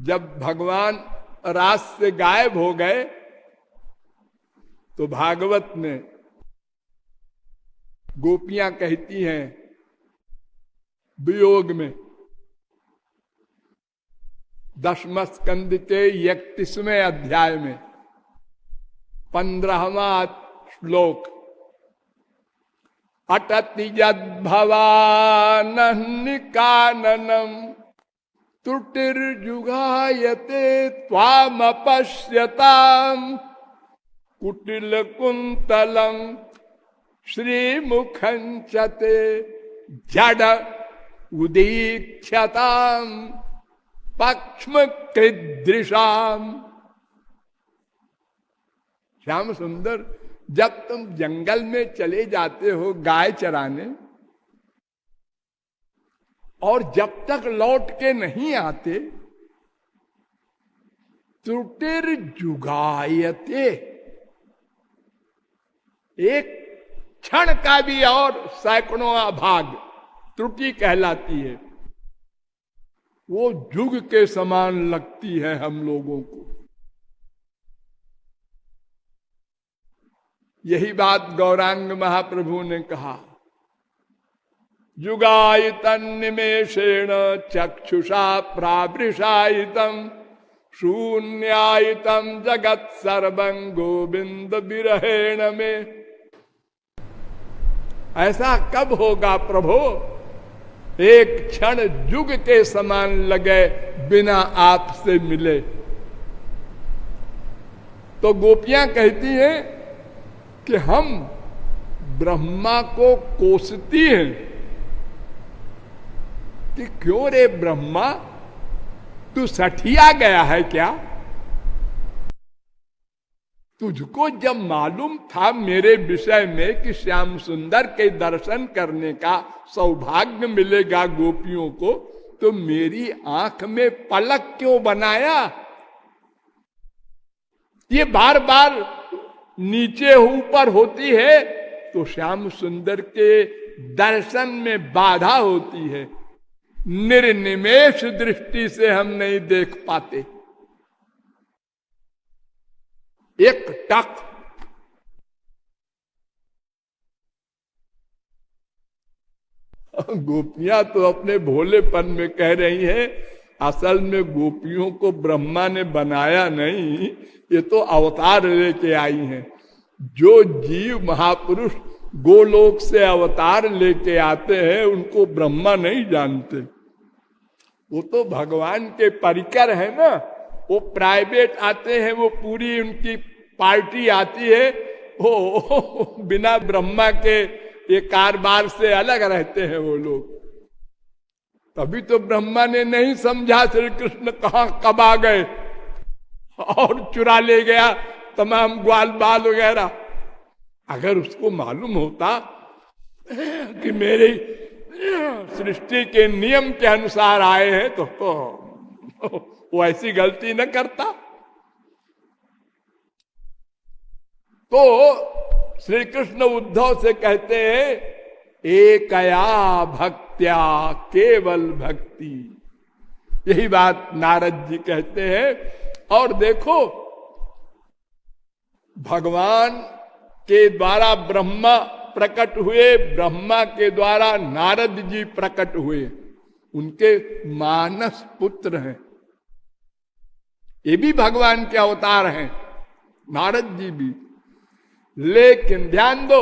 जब भगवान रास से गायब हो गए तो भागवत में गोपियां कहती हैं वियोग में, 10वें स्कंद के 31वें अध्याय में 15वां श्लोक, अटति यद्भवानन्नि काननम त्रुटिर्जुगायते त्वामपश्यताम कुटिल कुंतलम श्रीमुखं च ते जड उदीक्षताम पक्ष्म कृदृशाम। श्याम सुंदर, जब तुम जंगल में चले जाते हो गाय चराने और जब तक लौट के नहीं आते, त्रुटिर जुगायते, एक क्षण का भी और सैकड़ों भाग त्रुटि कहलाती है, वो जुग के समान लगती है हम लोगों को। यही बात गौरांग महाप्रभु ने कहा, जुगायितन निमेषेण चक्षुषा प्रावृषायितम शून्यायितम जगत सर्वं गोविंद विरहेण में। ऐसा कब होगा प्रभु, एक क्षण जुग के समान लगे बिना आपसे मिले। तो गोपियां कहती हैं कि हम ब्रह्मा को कोसती हैं कि क्यों रे ब्रह्मा, तू सठिया गया है क्या? तुझको जब मालूम था मेरे विषय में कि श्याम सुंदर के दर्शन करने का सौभाग्य मिलेगा गोपियों को, तो मेरी आंख में पलक क्यों बनाया? ये बार बार नीचे ऊपर होती है तो श्याम सुंदर के दर्शन में बाधा होती है, निर्निमेष दृष्टि से हम नहीं देख पाते। एक टक गोपियां तो अपने भोलेपन में कह रही हैं, असल में गोपियों को ब्रह्मा ने बनाया नहीं, ये तो अवतार लेके आई हैं। जो जीव महापुरुष गोलोक से अवतार लेके आते हैं उनको ब्रह्मा नहीं जानते, वो तो भगवान के परिकर है ना। वो प्राइवेट आते हैं, वो पूरी उनकी पार्टी आती है, वो बिना ब्रह्मा के ये कारोबार से अलग रहते हैं वो लोग। तभी तो ब्रह्मा ने नहीं समझा श्री कृष्ण कहाँ कब आ गए और चुरा ले गया तमाम ग्वाल बाल वगैरह। अगर उसको मालूम होता कि मेरी सृष्टि के नियम के अनुसार आए हैं तो वो ऐसी गलती न करता। तो श्री कृष्ण उद्धव से कहते हैं, एकया भक्त्या केवल भक्ति। यही बात नारद जी कहते हैं। और देखो, भगवान के द्वारा ब्रह्मा प्रकट हुए, ब्रह्मा के द्वारा नारद जी प्रकट हुए, उनके मानस पुत्र हैं। ये भी भगवान के अवतार हैं, नारद जी भी। लेकिन ध्यान दो,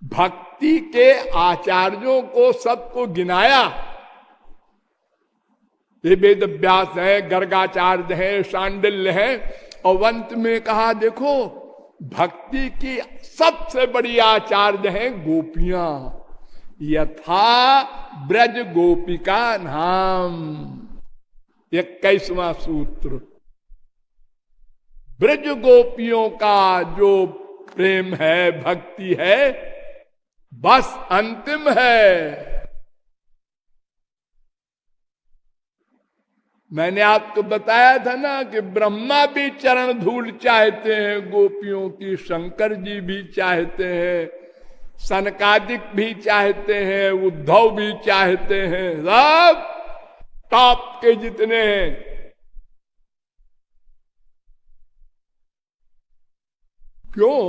भक्ति के आचार्यों को सबको गिनाया। ये वेद व्यास है, गर्गाचार्य है, शांडिल्य है, और अंत में कहा देखो भक्ति की सबसे बड़ी आचार्य है गोपियां। यथा ब्रज गोपिका नाम, 21वां सूत्र। ब्रज गोपियों का जो प्रेम है, भक्ति है, बस अंतिम है। मैंने आपको बताया था ना कि ब्रह्मा भी चरण धूल चाहते हैं गोपियों की, शंकर जी भी चाहते हैं, सनकादिक भी चाहते हैं, उद्धव भी चाहते हैं, सब टॉप के जितने हैं। क्यों?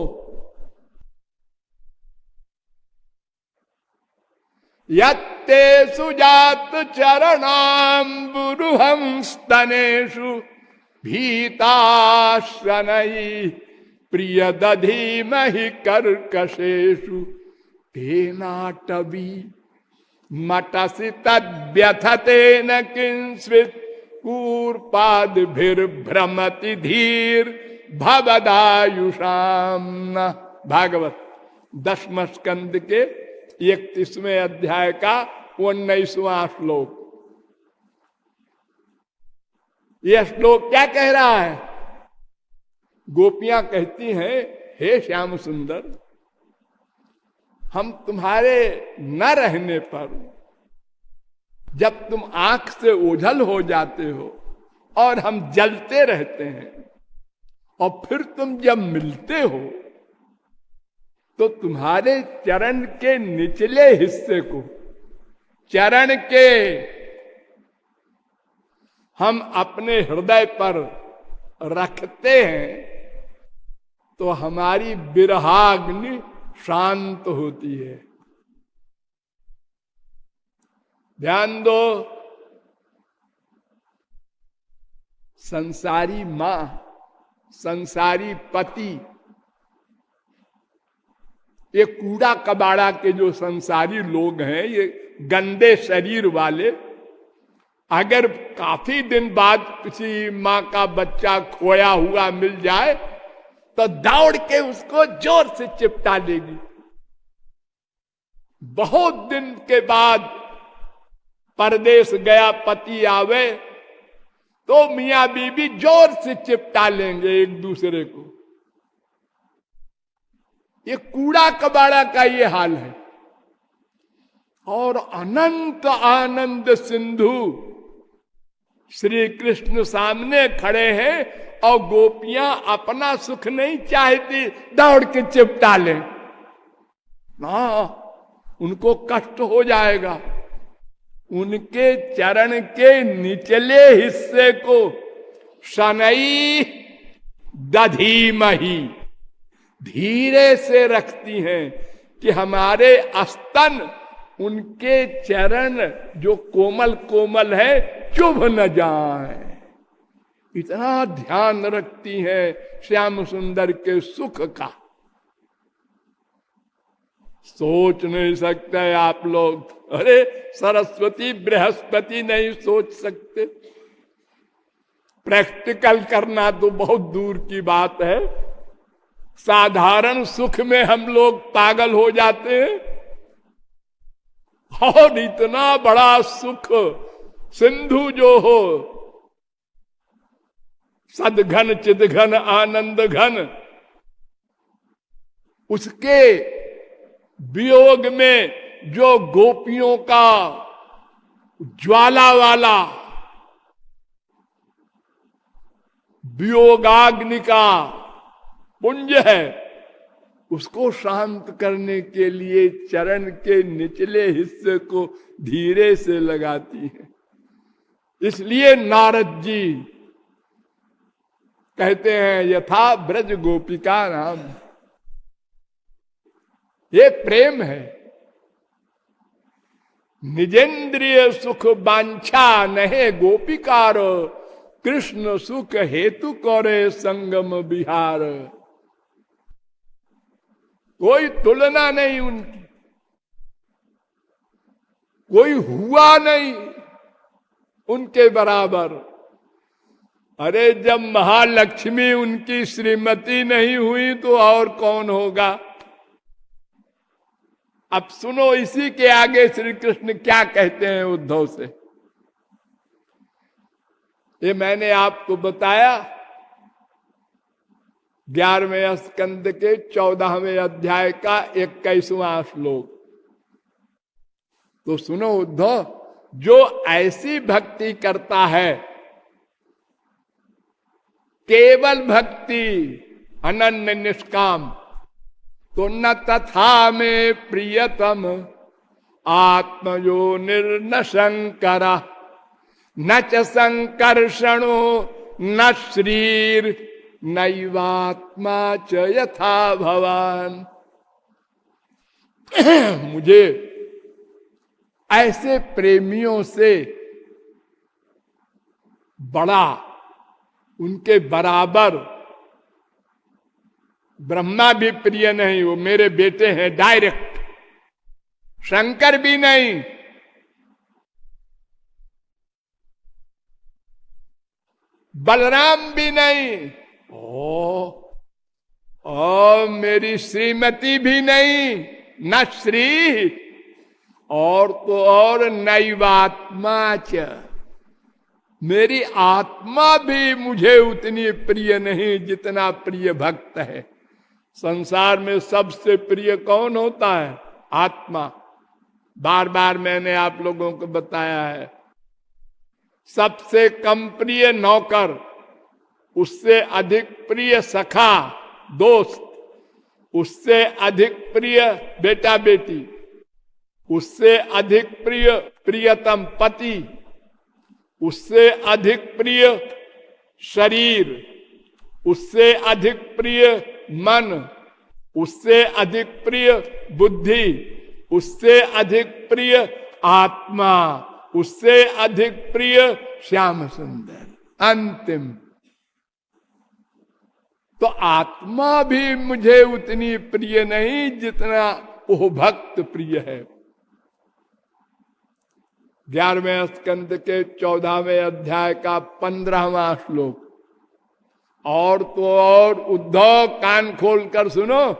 यत्ते सुजात चरणाम्बुरुहं स्तनेषु भीताश्रनैः प्रियदधीमहि कर्कशेषु तेनाटवी मटसि तद्व्यथतेन किंस्वित् कूर्पाद्भिर्भ्रमति धीर भवदायुषाम। भागवत 10वें स्कंद के 31वें अध्याय का 19वां श्लोक। यह श्लोक क्या कह रहा है? गोपियां कहती हैं, हे श्याम सुंदर, हम तुम्हारे न रहने पर जब तुम आंख से ओझल हो जाते हो और हम जलते रहते हैं, और फिर तुम जब मिलते हो तो तुम्हारे चरण के निचले हिस्से को, चरण के, हम अपने हृदय पर रखते हैं तो हमारी विरहाग्नि शांत होती है। ध्यान दो, संसारी मां, संसारी पति, ये कूड़ा कबाड़ा के जो संसारी लोग हैं, ये गंदे शरीर वाले, अगर काफी दिन बाद किसी मां का बच्चा खोया हुआ मिल जाए तो दौड़ के उसको जोर से चिपटा लेगी। बहुत दिन के बाद परदेश गया पति आवे तो मियां बीबी जोर से चिपटा लेंगे एक दूसरे को। ये कूड़ा कबाड़ा का ये हाल है। और अनंत आनंद सिंधु श्री कृष्ण सामने खड़े हैं और गोपियां अपना सुख नहीं चाहती, दौड़ के चिपटा ले ना, उनको कष्ट हो जाएगा। उनके चरण के निचले हिस्से को शनई दधीमहि, धीरे से रखती हैं कि हमारे स्तन उनके चरण जो कोमल कोमल है चुभ न जाए। इतना ध्यान रखती है श्याम सुंदर के सुख का, सोच नहीं सकते आप लोग। अरे सरस्वती बृहस्पति नहीं सोच सकते। प्रैक्टिकल करना तो बहुत दूर की बात है। साधारण सुख में हम लोग पागल हो जाते हैं, और इतना बड़ा सुख सिंधु जो हो, सदघन चिदघन आनंद घन, उसके वियोग में जो गोपियों का ज्वाला वाला वियोगाग्नि का पुंज है, उसको शांत करने के लिए चरण के निचले हिस्से को धीरे से लगाती है। इसलिए नारद जी कहते हैं यथा ब्रज गोपिका नाम, ये प्रेम है। निजेंद्रिय सुख बांछा नहे गोपिकार, कृष्ण सुख हेतु करे संगम विहार। कोई तुलना नहीं उनकी, कोई हुआ नहीं उनके बराबर। अरे जब महालक्ष्मी उनकी श्रीमती नहीं हुई तो और कौन होगा। अब सुनो इसी के आगे श्री कृष्ण क्या कहते हैं उद्धव से। ये मैंने आपको बताया 11वें स्कंद के 14वें अध्याय का 21वां श्लोक। तो सुनो उद्धव, जो ऐसी भक्ति करता है, केवल भक्ति अनन्य निष्काम, तो न तथा में प्रियतम आत्मयो निर्न शंकरा न च संकर्षणो न श्रीर नैवात्मा च यथा भवान। मुझे ऐसे प्रेमियों से बड़ा, उनके बराबर ब्रह्मा भी प्रिय नहीं, वो मेरे बेटे हैं डायरेक्ट। शंकर भी नहीं, बलराम भी नहीं, ओ मेरी श्रीमती भी नहीं, न श्री और तो और नैवात्मा च, मेरी आत्मा भी मुझे उतनी प्रिय नहीं जितना प्रिय भक्त है। संसार में सबसे प्रिय कौन होता है? आत्मा। बार बार मैंने आप लोगों को बताया है। सबसे कम प्रिय नौकर, उससे अधिक प्रिय सखा दोस्त, उससे अधिक प्रिय बेटा बेटी, उससे अधिक प्रिय प्रियतम पति, उससे अधिक प्रिय शरीर, उससे अधिक प्रिय मन, उससे अधिक प्रिय बुद्धि, उससे अधिक प्रिय आत्मा, उससे अधिक प्रिय श्याम सुंदर। अंतिम तो आत्मा भी मुझे उतनी प्रिय नहीं जितना वो भक्त प्रिय है। 11वें स्कंद के 14वें अध्याय का 15वां श्लोक। और तो और उद्धव कान खोल कर सुनो,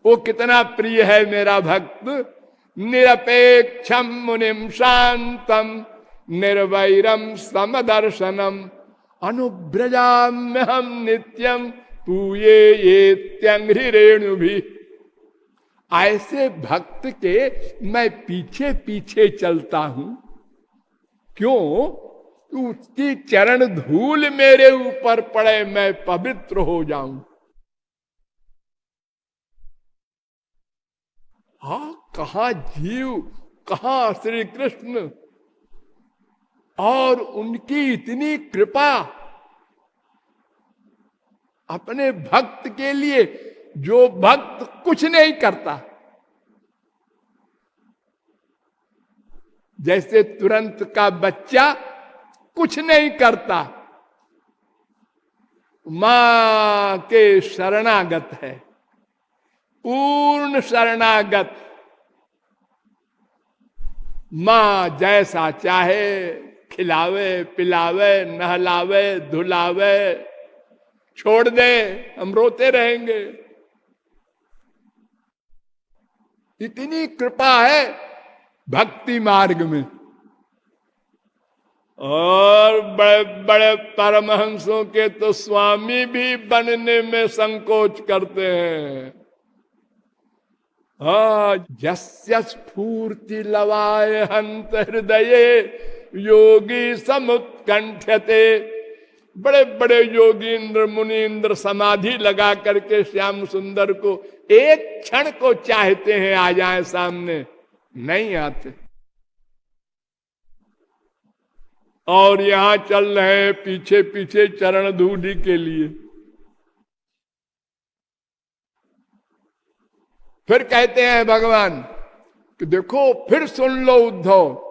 वो कितना प्रिय है मेरा भक्त। निरपेक्षम मुनिम शांतम निर्वैरम समदर्शनम अनुब्रजाम्यहम नित्यम पूये ये त्यंघ्रि रेणु भी। ऐसे भक्त के मैं पीछे पीछे चलता हूं। क्यों? उसकी चरण धूल मेरे ऊपर पड़े, मैं पवित्र हो जाऊं। हाँ, कहां जीव, कहां श्री कृष्ण, और उनकी इतनी कृपा अपने भक्त के लिए, जो भक्त कुछ नहीं करता। जैसे तुरंत का बच्चा कुछ नहीं करता, मां के शरणागत है, पूर्ण शरणागत। मां जैसा चाहे खिलावे पिलावे नहलावे धुलावे, छोड़ दे हम रोते रहेंगे। इतनी कृपा है भक्ति मार्ग में। और बड़े बड़े परमहंसों के तो स्वामी भी बनने में संकोच करते हैं। यस्य स्फूर्ति लवाय हंत हृदये योगी समुत्कंठ्यते। बड़े बड़े योगींद्र मुनीन्द्र समाधि लगा करके श्याम सुंदर को एक क्षण को चाहते हैं आ जाए सामने, नहीं आते। और यहां चल रहे पीछे पीछे चरण धूली के लिए। फिर कहते हैं भगवान कि देखो, फिर सुन लो उद्धव,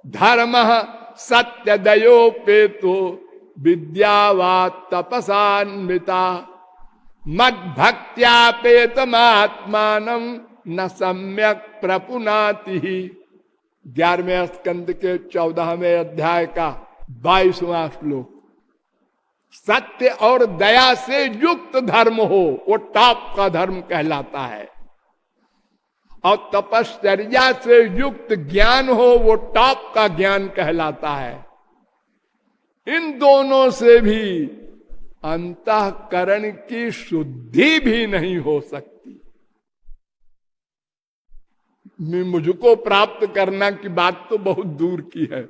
धर्म सत्य दयोपेतो विद्यावा तपसान्विता मद भक्त्यापेतमात्मानं न सम्यक प्रपुनाति। 11वें स्कंद के 14वें अध्याय का 22वां श्लोक। सत्य और दया से युक्त धर्म हो वो टॉप का धर्म कहलाता है, और तपश्चर्या से युक्त ज्ञान हो वो टॉप का ज्ञान कहलाता है। इन दोनों से भी अंतःकरण की शुद्धि भी नहीं हो सकती। मुझको प्राप्त करना की बात तो बहुत दूर की है।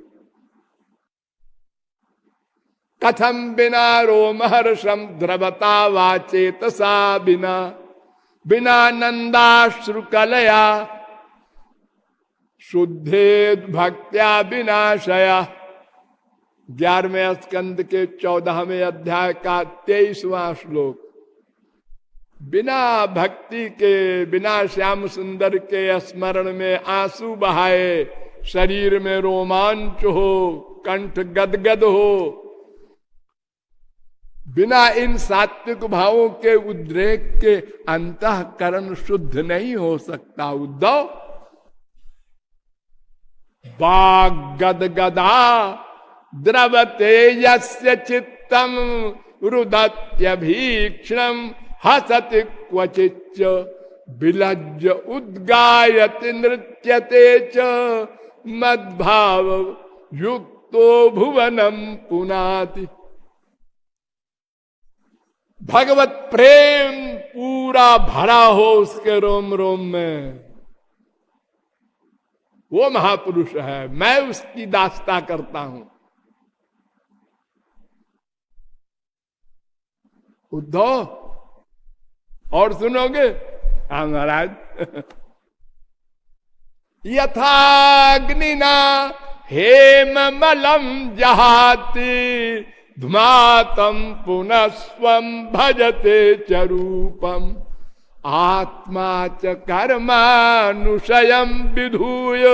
कथम बिना रोमहर्षम द्रवता वाचेतसा बिना बिना नंदाश्रुकलया शुद्धेद भक्त्या विनाशया 11वें स्कंद के 14वें अध्याय का 23वां श्लोक। बिना भक्ति के, बिना श्याम सुंदर के स्मरण में आंसू बहाए शरीर में रोमांच हो, कंठ गदगद हो, बिना इन सात्विक भावों के उद्रेक के अंतःकरण शुद्ध नहीं हो सकता। उद्धव, बाग गदगदा द्रवते यस्य चित्तम रुदत्यभीक्षणम हसति क्वचिच्च विलज्ज उद्गायति नृत्यते च मद्भाव युक्तो भुवनम पुनाति। भगवत प्रेम पूरा भरा हो उसके रोम रोम में, वो महापुरुष है, मैं उसकी दास्ता करता हूं। उद्धव, और सुनोगे? हाँ महाराज। यथाग्निना हेम मलम जहाति धुमातम पुनः स्वम भजते च रूपम आत्मा च कर्मानुशयम विधूय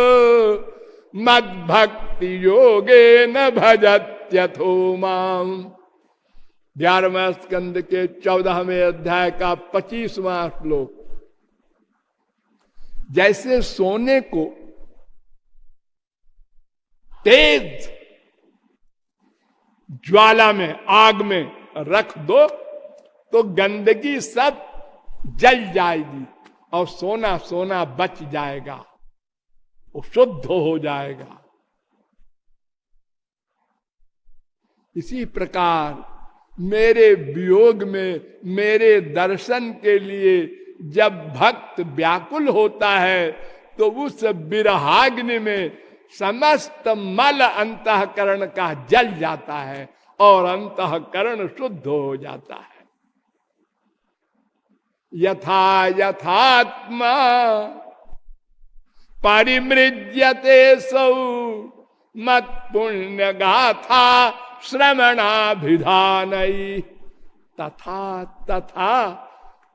मद्भक्ति योगे न भजत्यथो माम। 11वें स्कंद के 14वें अध्याय का 25वां श्लोक। जैसे सोने को तेज ज्वाला में, आग में रख दो तो गंदगी सब जल जाएगी और सोना सोना बच जाएगा, वो शुद्ध हो जाएगा। इसी प्रकार मेरे वियोग में, मेरे दर्शन के लिए जब भक्त व्याकुल होता है तो उस विरहाग्नि में समस्त मल अंतःकरण का जल जाता है और अंतःकरण शुद्ध हो जाता है। यथा यथात्मा परिमृज्यते सौ मत पुण्य गाथा श्रवणाभिधानई तथा तथा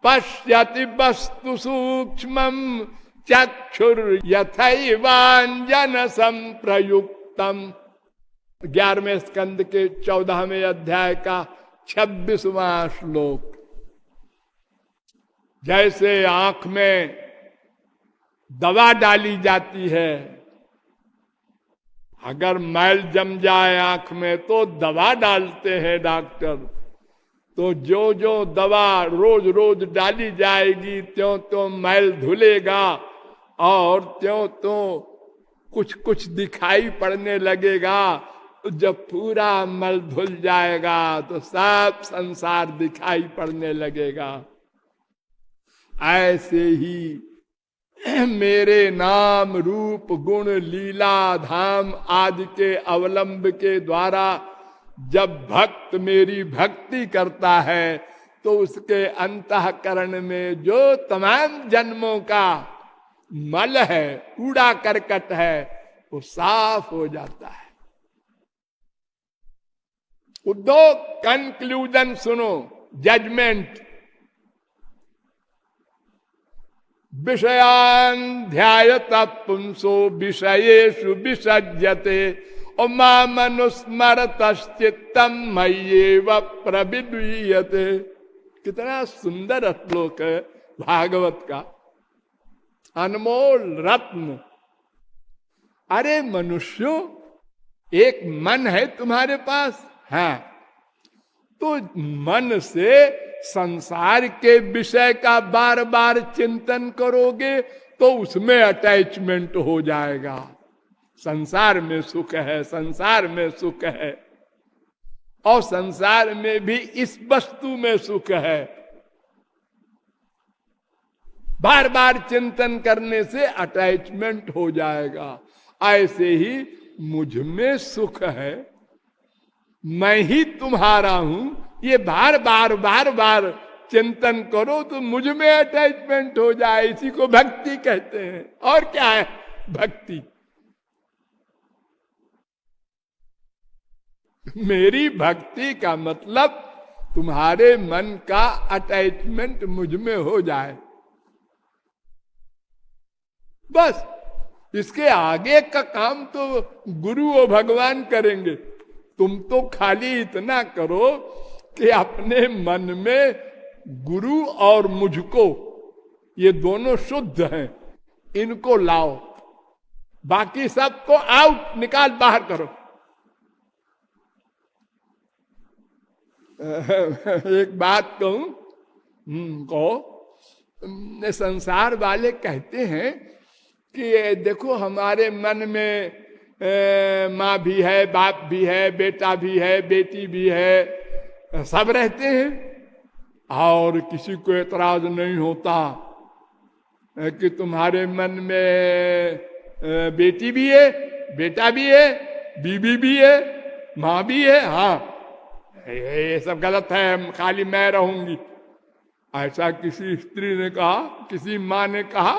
पश्यति वस्तु सूक्ष्मम चक्षुर यथैवांजन संप्रयुक्तम। 11वें स्कंद के 14वें अध्याय का 26वां श्लोक। जैसे आंख में दवा डाली जाती है, अगर मैल जम जाए आंख में तो दवा डालते हैं डॉक्टर, तो जो जो दवा रोज रोज डाली जाएगी त्यों त्यों मैल धुलेगा और त्यों त्यों कुछ कुछ दिखाई पड़ने लगेगा। जब पूरा मल धुल जाएगा तो सब संसार दिखाई पड़ने लगेगा। ऐसे ही मेरे नाम रूप गुण लीला धाम आदि के अवलंब के द्वारा जब भक्त मेरी भक्ति करता है तो उसके अंतःकरण में जो तमाम जन्मों का मल है, कूड़ा करकट है, वो साफ हो जाता है। उद्धव, कंक्लूजन सुनो, जजमेंट। विषयान ध्यायत पुंसो विषयेषु विसज्जते और मां मनुस्मरतश्चित्तम मय्येव प्रविलीयते। कितना सुंदर श्लोक है भागवत का, अनमोल रत्न। अरे मनुष्यों, एक मन है तुम्हारे पास, है तो मन से संसार के विषय का बार बार चिंतन करोगे तो उसमें अटैचमेंट हो जाएगा। संसार में सुख है, संसार में सुख है, और संसार में भी इस वस्तु में सुख है। बार बार चिंतन करने से अटैचमेंट हो जाएगा। ऐसे ही मुझ में सुख है, मैं ही तुम्हारा हूं, ये बार बार चिंतन करो तो मुझ में अटैचमेंट हो जाए। इसी को भक्ति कहते हैं। और क्या है भक्ति? मेरी भक्ति का मतलब तुम्हारे मन का अटैचमेंट मुझ में हो जाए, बस। इसके आगे का काम तो गुरु और भगवान करेंगे। तुम तो खाली इतना करो कि अपने मन में गुरु और मुझको, ये दोनों शुद्ध हैं, इनको लाओ। बाकी सबको आउट, निकाल, बाहर करो। एक बात कहूं, कहो, संसार वाले कहते हैं कि देखो हमारे मन में माँ भी है, बाप भी है, बेटा भी है, बेटी भी है, सब रहते हैं और किसी को एतराज नहीं होता कि तुम्हारे मन में बेटी भी है, बेटा भी है, बीबी भी है, माँ भी है। हाँ, ये सब गलत है, खाली मैं रहूंगी। ऐसा किसी स्त्री ने कहा, किसी माँ ने कहा।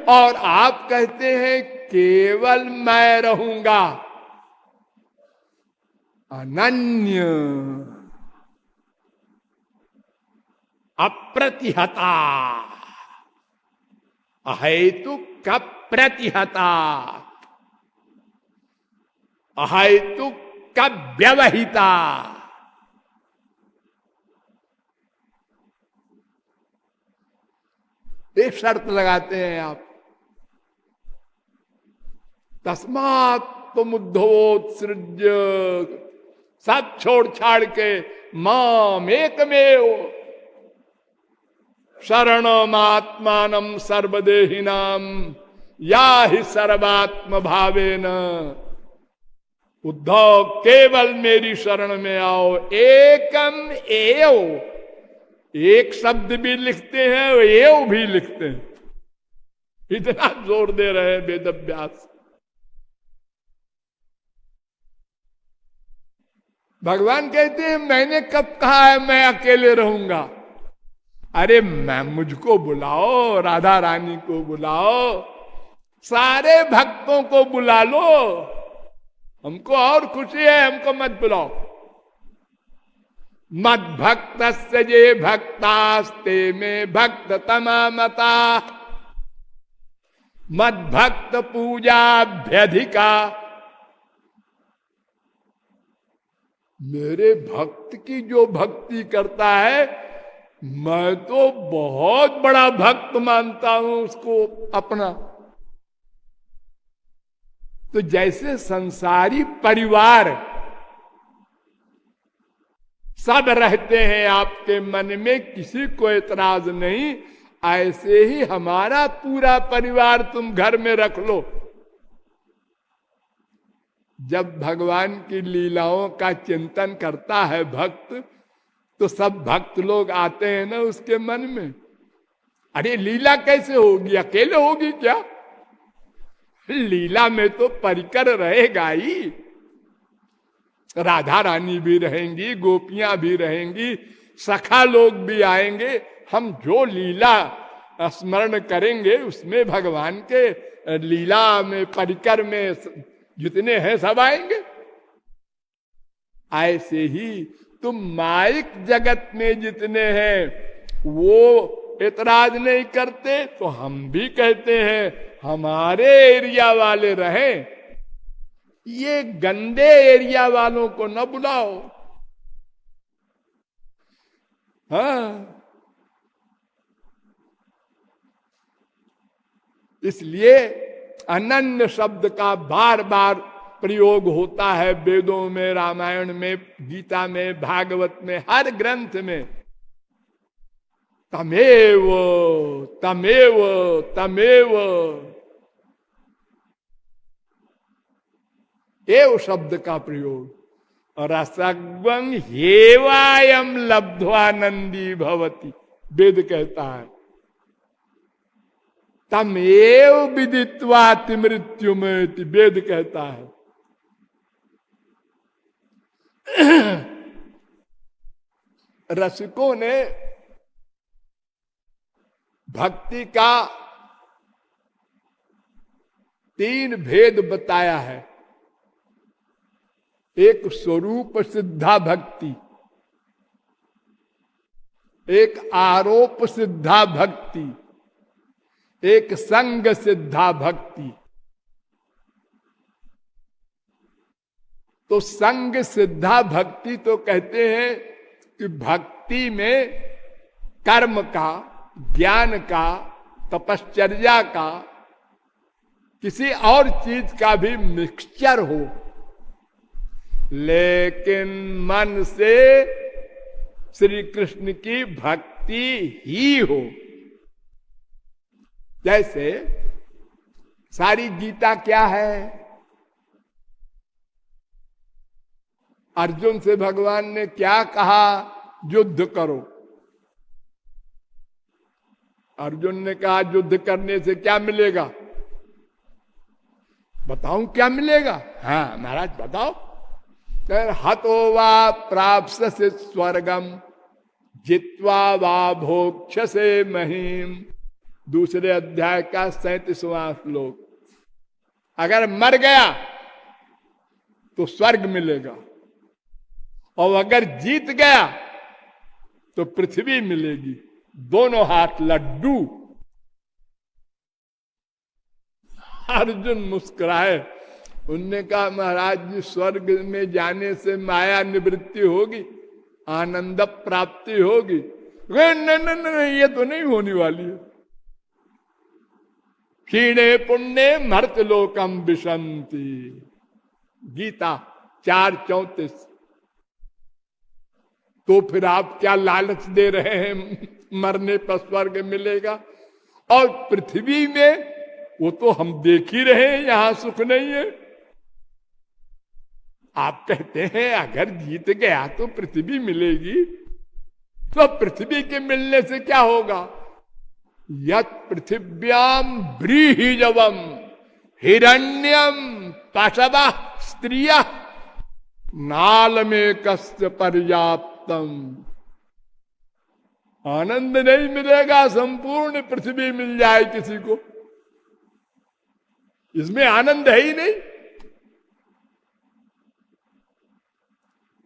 और आप कहते हैं केवल मैं रहूंगा। अनन्य, अप्रतिहता, अहेतुक प्रतिहता, अहेतुक व्यवहिता। एक शर्त लगाते हैं आप, तस्मात् तुमुद्धवोत्सृज्य, सब छोड़ छाड़ के माम एकमेव शरणमात्मानं सर्वदेहिनाम या ही सर्वात्म भावेन। उद्धव केवल मेरी शरण में आओ, एकम एव। एक शब्द भी लिखते हैं, एव भी लिखते हैं, इतना जोर दे रहे हैं वेदव्यास। भगवान कहते हैं मैंने कब कहा है मैं अकेले रहूंगा? अरे मैं, मुझको बुलाओ, राधा रानी को बुलाओ, सारे भक्तों को बुला लो, हमको और खुशी है, हमको मत बुलाओ। मद भक्त ये भक्तास्ते में भक्त तमामता, मद भक्त पूजाभ्यधिका। मेरे भक्त की जो भक्ति करता है, मैं तो बहुत बड़ा भक्त मानता हूं उसको अपना। तो जैसे संसारी परिवार सब रहते हैं आपके मन में, किसी को एतराज नहीं, ऐसे ही हमारा पूरा परिवार तुम घर में रख लो। जब भगवान की लीलाओं का चिंतन करता है भक्त, तो सब भक्त लोग आते हैं ना उसके मन में। अरे लीला कैसे होगी, अकेले होगी क्या? लीला में तो परिकर रहेगा ही, राधा रानी भी रहेंगी, गोपियां भी रहेंगी, सखा लोग भी आएंगे। हम जो लीला स्मरण करेंगे उसमें भगवान के लीला में, परिकर में जितने हैं सब आएंगे। ऐसे ही तुम माइक जगत में जितने हैं वो एतराज नहीं करते, तो हम भी कहते हैं हमारे एरिया वाले रहें, ये गंदे एरिया वालों को न बुलाओ। हाँ, इसलिए अनन्य शब्द का बार बार प्रयोग होता है वेदों में, रामायण में, गीता में, भागवत में, हर ग्रंथ में। तमेव तमेव तमेव, एव शब्द का प्रयोग। और असग्वं हेवायम लब्ध्वानंदी भवति, वेद कहता है। तमेव विदित्वा मृत्युमेति, वेद कहता है। रसिकों ने भक्ति का 3 भेद बताया है। एक स्वरूप सिद्धा भक्ति, एक आरोप सिद्धा भक्ति, एक संग सिद्धा भक्ति। तो संग सिद्धा भक्ति तो कहते हैं कि भक्ति में कर्म का, ज्ञान का, तपश्चर्या का, किसी और चीज का भी मिक्सचर हो, लेकिन मन से श्री कृष्ण की भक्ति ही हो। जैसे सारी गीता क्या है? अर्जुन से भगवान ने क्या कहा? युद्ध करो। अर्जुन ने कहा युद्ध करने से क्या मिलेगा? बताऊं क्या मिलेगा? हाँ महाराज बताओ। हतो वा प्राप्स्यसि स्वर्गम जित्वा वा भोक्ष्यसे महीम। दूसरे अध्याय का 37वां श्लोक। अगर मर गया तो स्वर्ग मिलेगा, और अगर जीत गया तो पृथ्वी मिलेगी। दोनों हाथ लड्डू। अर्जुन मुस्कुराए। उनने कहा महाराज जी, स्वर्ग में जाने से माया निवृत्ति होगी, आनंद प्राप्ति होगी। नहीं, ये तो नहीं होने वाली है। क्षीणे पुण्य मर्त लोकम विशंति। गीता 4:34। तो फिर आप क्या लालच दे रहे हैं मरने पर स्वर्ग मिलेगा? और पृथ्वी में वो तो हम देख ही रहे हैं, यहां सुख नहीं है। आप कहते हैं अगर जीत गया तो पृथ्वी मिलेगी, तो पृथ्वी के मिलने से क्या होगा? यत् पृथिव्याम व्रीहिजवम हिरण्यम पशवा स्त्रिया नाल में कस्य पर्याप्तम। आनंद नहीं मिलेगा, संपूर्ण पृथ्वी मिल जाए किसी को, इसमें आनंद है ही नहीं।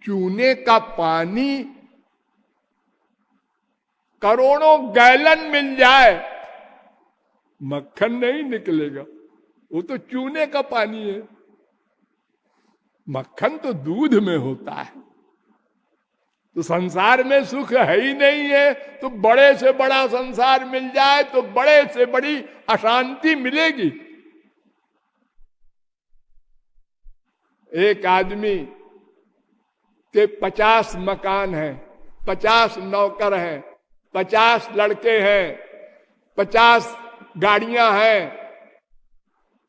चूने का पानी करोड़ों गैलन मिल जाए, मक्खन नहीं निकलेगा, वो तो चूने का पानी है। मक्खन तो दूध में होता है। तो संसार में सुख है ही नहीं है, तो बड़े से बड़ा संसार मिल जाए तो बड़े से बड़ी अशांति मिलेगी। एक आदमी के 50 मकान हैं, 50 नौकर हैं, 50 लड़के हैं, 50 गाड़ियां हैं,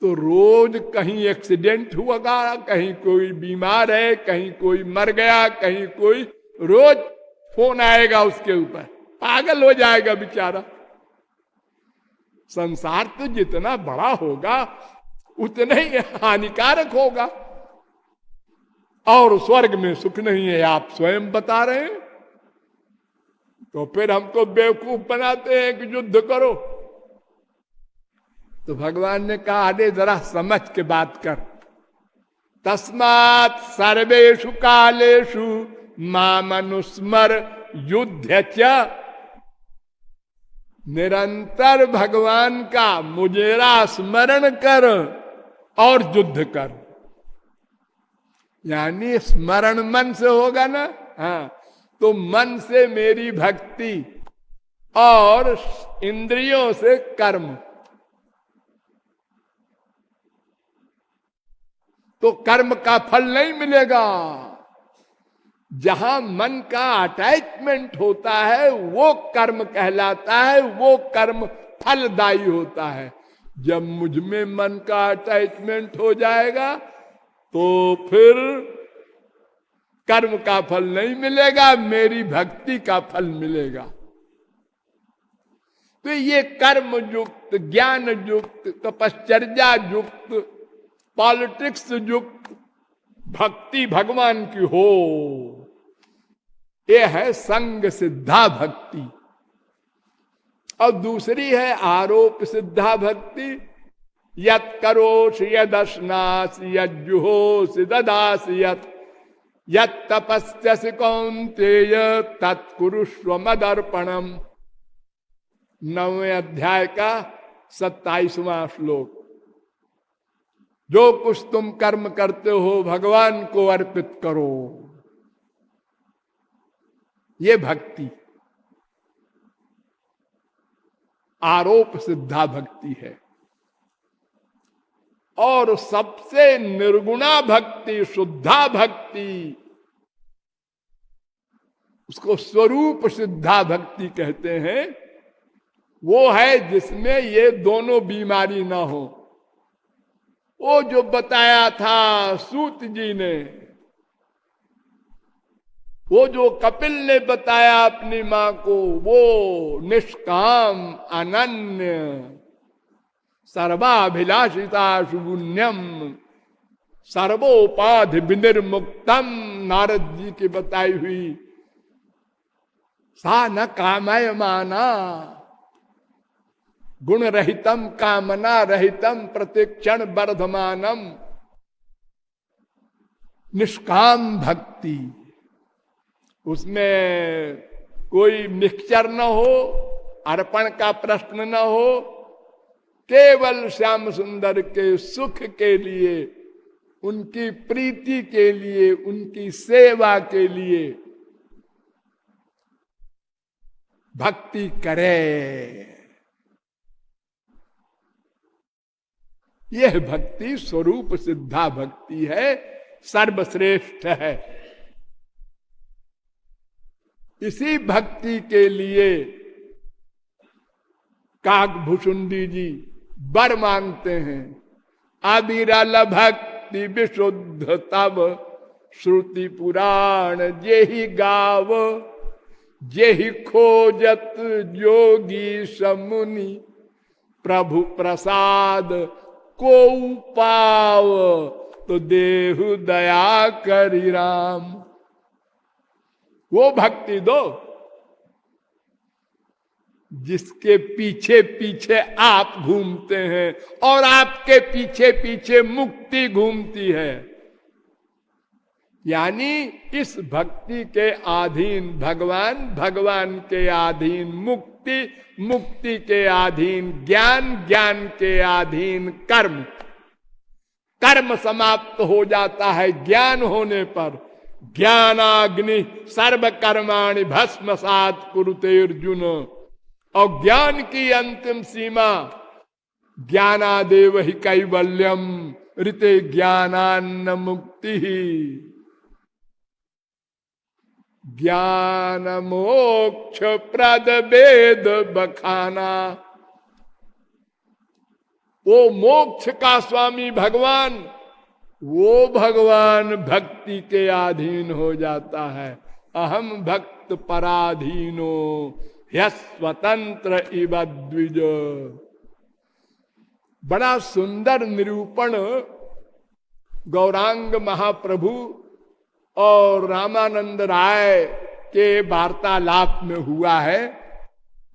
तो रोज कहीं एक्सीडेंट हुआ, कहीं कोई बीमार है, कहीं कोई मर गया, कहीं कोई, रोज फोन आएगा उसके ऊपर, पागल हो जाएगा बेचारा। संसार तो जितना बड़ा होगा उतना ही हानिकारक होगा। और स्वर्ग में सुख नहीं है, आप स्वयं बता रहे हैं। तो फिर हमको बेवकूफ बनाते हैं कि युद्ध करो। तो भगवान ने कहा अरे जरा समझ के बात कर। तस्मात् सर्वेषु कालेषु मामनुस्मर युद्ध च। निरंतर भगवान का मुझेरा स्मरण कर और युद्ध कर। यानी स्मरण मन से होगा ना, हाँ, तो मन से मेरी भक्ति और इंद्रियों से कर्म, तो कर्म का फल नहीं मिलेगा। जहां मन का अटैचमेंट होता है वो कर्म कहलाता है, वो कर्म फलदायी होता है। जब मुझ में मन का अटैचमेंट हो जाएगा तो फिर कर्म का फल नहीं मिलेगा, मेरी भक्ति का फल मिलेगा। तो ये कर्म युक्त, ज्ञान युक्त, तपश्चर्या युक्त, पॉलिटिक्स युक्त भक्ति भगवान की हो, ये है संग सिद्धा भक्ति। और दूसरी है आरोप सिद्धा भक्ति। यत् करोषि यदश्नासि यज्जुहोषि ददासि यत् यत् तपस्यसि कौन्तेय तत्कुरुष्व मदर्पणम। 9वें अध्याय का 27वां श्लोक। जो कुछ तुम कर्म करते हो भगवान को अर्पित करो। ये भक्ति आरोप सिद्धा भक्ति है। और सबसे निर्गुणा भक्ति, शुद्धा भक्ति, उसको स्वरूप सिद्धा भक्ति कहते हैं। वो है जिसमें ये दोनों बीमारी ना हो। वो जो बताया था सूत जी ने, वो जो कपिल ने बताया अपनी मां को, वो निष्काम अनन्य सर्वाभिलाषिता शून्यम सर्वोपाधि विनिर्मुक्तम, नारद जी की बताई हुई सा न कामय माना गुण रहितम कामना रहितम प्रतिक्षण वर्धमानम। निष्काम भक्ति, उसमें कोई मिक्सचर न हो, अर्पण का प्रश्न न हो, केवल श्याम सुंदर के सुख के लिए, उनकी प्रीति के लिए, उनकी सेवा के लिए भक्ति करे। यह भक्ति स्वरूप सिद्धा भक्ति है, सर्वश्रेष्ठ है। इसी भक्ति के लिए काकभूषुंडी जी वर मांगते हैं। अविरल भक्ति विशुद्ध तब श्रुति पुराण जेहि गाव, जेहि खोजत जोगी समुनि प्रभु प्रसाद को पाव, तो देहु दया करि राम। वो भक्ति दो जिसके पीछे पीछे आप घूमते हैं और आपके पीछे पीछे मुक्ति घूमती है। यानी इस भक्ति के अधीन भगवान, भगवान के अधीन मुक्ति, मुक्ति के अधीन ज्ञान, ज्ञान के अधीन कर्म। कर्म समाप्त हो जाता है ज्ञान होने पर। ज्ञानाग्नि सर्व कर्माणि भस्मसात् कुरुते अर्जुन। और ज्ञान की अंतिम सीमा ज्ञानादेव ही कैवल्यम ऋते ज्ञानान्न मुक्ति ही। ज्ञान मोक्ष प्रद वेद बखाना। वो मोक्ष का स्वामी भगवान, वो भगवान भक्ति के अधीन हो जाता है। अहम भक्त पराधीनो स्वतंत्र इव द्विज। बड़ा सुंदर निरूपण गौरांग महाप्रभु और रामानंद राय के वार्तालाप में हुआ है।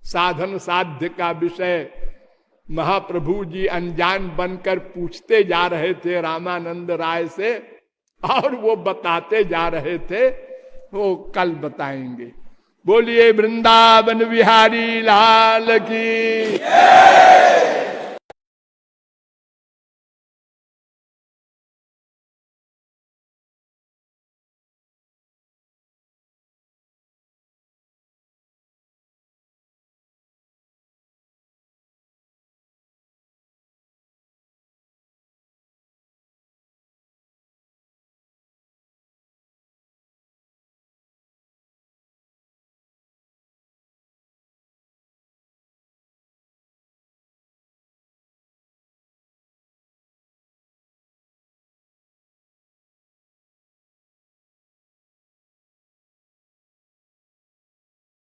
साधन साध्य का विषय महाप्रभु जी अनजान बनकर पूछते जा रहे थे रामानंद राय से, और वो बताते जा रहे थे। वो कल बताएंगे। बोलिए वृंदावन बिहारी लाल की।